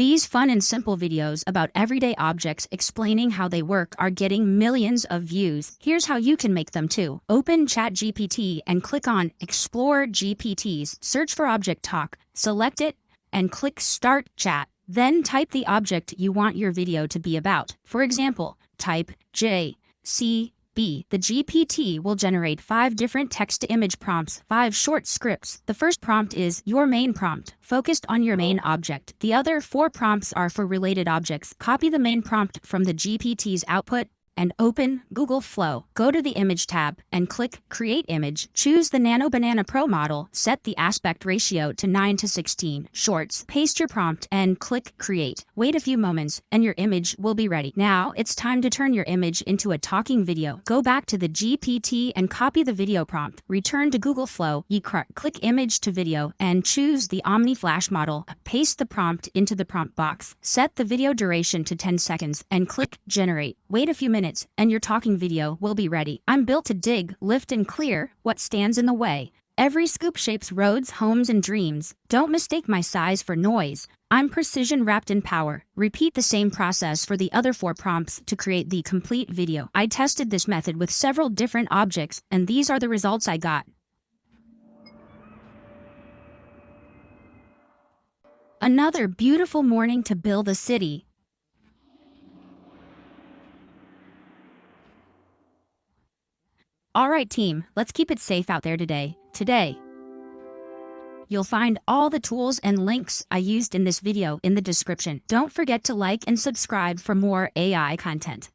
These fun and simple videos about everyday objects explaining how they work are getting millions of views. Here's how you can make them too. Open ChatGPT and click on Explore GPTs. Search for Object Talk, select it, and click Start Chat. Then type the object you want your video to be about. For example, type JCB. The GPT will generate 5 different text-to-image prompts, 5 short scripts. The first prompt is your main prompt, focused on your main object. The other 4 prompts are for related objects. Copy the main prompt from the GPT's output and open Google Flow. Go to the Image tab and click Create Image. Choose the Nano Banana Pro model. Set the aspect ratio to 9:16. Shorts. Paste your prompt and click Create. Wait a few moments and your image will be ready. Now it's time to turn your image into a talking video. Go back to the GPT and copy the video prompt. Return to Google Flow. Click Image to Video and choose the Omni Flash model. Paste the prompt into the prompt box. Set the video duration to 10 seconds and click Generate. Wait a few minutes and your talking video will be ready. I'm built to dig, lift, and clear what stands in the way. Every scoop shapes roads, homes, and dreams. Don't mistake my size for noise. I'm precision wrapped in power. Repeat the same process for the other 4 prompts to create the complete video. I tested this method with several different objects, and these are the results I got. Another beautiful morning to build a city. Alright team, let's keep it safe out there today. You'll find all the tools and links I used in this video in the description. Don't forget to like and subscribe for more AI content.